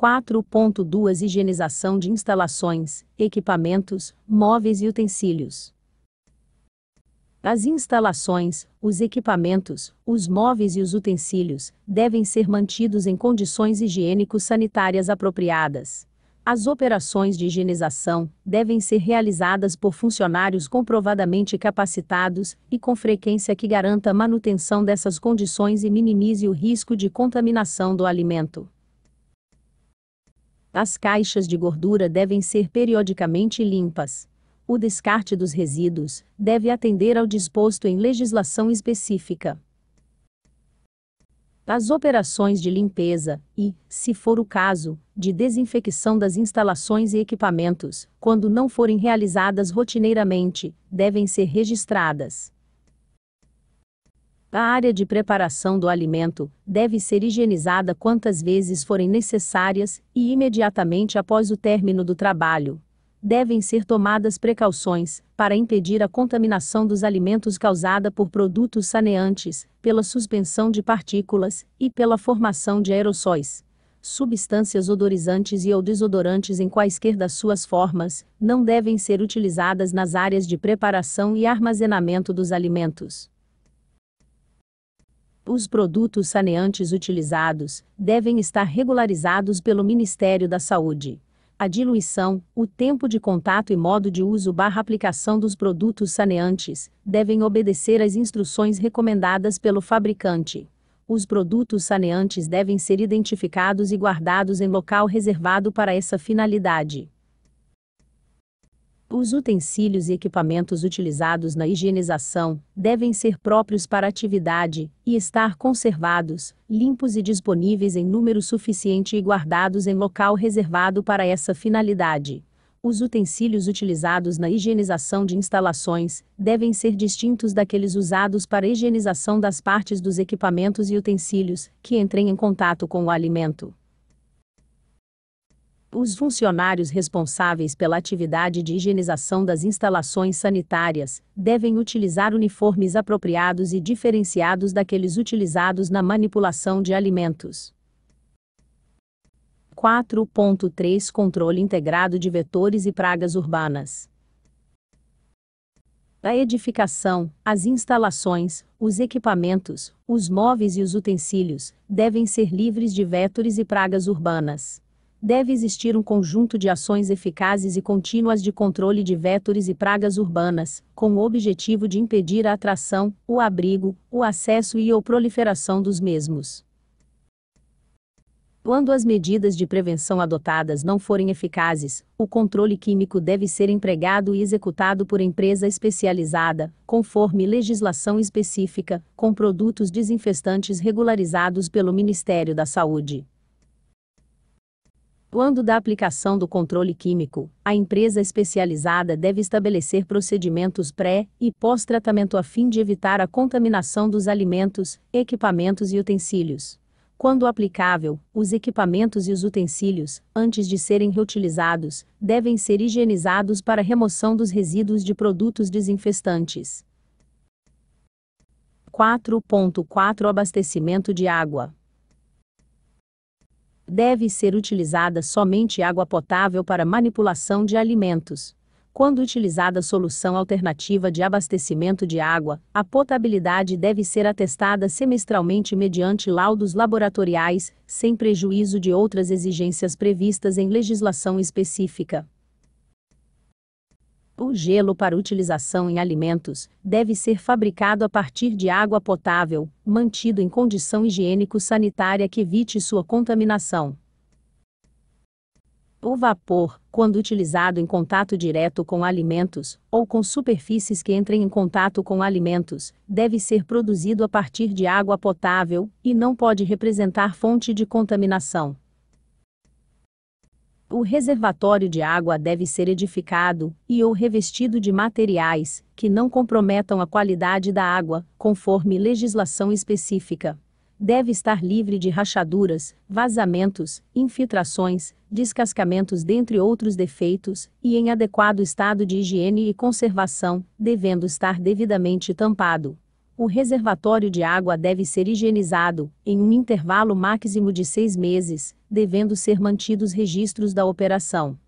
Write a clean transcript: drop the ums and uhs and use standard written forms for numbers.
4.2 Higienização de instalações, equipamentos, móveis e utensílios. As instalações, os equipamentos, os móveis e os utensílios devem ser mantidos em condições higiênico-sanitárias apropriadas. As operações de higienização devem ser realizadas por funcionários comprovadamente capacitados e com frequência que garanta a manutenção dessas condições e minimize o risco de contaminação do alimento. As caixas de gordura devem ser periodicamente limpas. O descarte dos resíduos deve atender ao disposto em legislação específica. As operações de limpeza e, se for o caso, de desinfecção das instalações e equipamentos, quando não forem realizadas rotineiramente, devem ser registradas. A área de preparação do alimento deve ser higienizada quantas vezes forem necessárias e imediatamente após o término do trabalho. Devem ser tomadas precauções para impedir a contaminação dos alimentos causada por produtos saneantes, pela suspensão de partículas e pela formação de aerossóis. Substâncias odorizantes e ou desodorantes em quaisquer das suas formas não devem ser utilizadas nas áreas de preparação e armazenamento dos alimentos. Os produtos saneantes utilizados devem estar regularizados pelo Ministério da Saúde. A diluição, o tempo de contato e modo de uso/aplicação dos produtos saneantes devem obedecer às instruções recomendadas pelo fabricante. Os produtos saneantes devem ser identificados e guardados em local reservado para essa finalidade. Os utensílios e equipamentos utilizados na higienização devem ser próprios para a atividade e estar conservados, limpos e disponíveis em número suficiente e guardados em local reservado para essa finalidade. Os utensílios utilizados na higienização de instalações devem ser distintos daqueles usados para a higienização das partes dos equipamentos e utensílios que entrem em contato com o alimento. Os funcionários responsáveis pela atividade de higienização das instalações sanitárias devem utilizar uniformes apropriados e diferenciados daqueles utilizados na manipulação de alimentos. 4.3 Controle integrado de vetores e pragas urbanas. A edificação, as instalações, os equipamentos, os móveis e os utensílios devem ser livres de vetores e pragas urbanas. Deve existir um conjunto de ações eficazes e contínuas de controle de vetores e pragas urbanas, com o objetivo de impedir a atração, o abrigo, o acesso e ou proliferação dos mesmos. Quando as medidas de prevenção adotadas não forem eficazes, o controle químico deve ser empregado e executado por empresa especializada, conforme legislação específica, com produtos desinfestantes regularizados pelo Ministério da Saúde. Quando da aplicação do controle químico, a empresa especializada deve estabelecer procedimentos pré- e pós-tratamento a fim de evitar a contaminação dos alimentos, equipamentos e utensílios. Quando aplicável, os equipamentos e os utensílios, antes de serem reutilizados, devem ser higienizados para remoção dos resíduos de produtos desinfestantes. 4.4 Abastecimento de água. Deve ser utilizada somente água potável para manipulação de alimentos. Quando utilizada solução alternativa de abastecimento de água, a potabilidade deve ser atestada semestralmente mediante laudos laboratoriais, sem prejuízo de outras exigências previstas em legislação específica. O gelo para utilização em alimentos deve ser fabricado a partir de água potável, mantido em condição higiênico-sanitária que evite sua contaminação. O vapor, quando utilizado em contato direto com alimentos, ou com superfícies que entrem em contato com alimentos, deve ser produzido a partir de água potável, e não pode representar fonte de contaminação. O reservatório de água deve ser edificado e ou revestido de materiais que não comprometam a qualidade da água, conforme legislação específica. Deve estar livre de rachaduras, vazamentos, infiltrações, descascamentos dentre outros defeitos, e em adequado estado de higiene e conservação, devendo estar devidamente tampado. O reservatório de água deve ser higienizado, em um intervalo máximo de 6 meses, devendo ser mantidos registros da operação.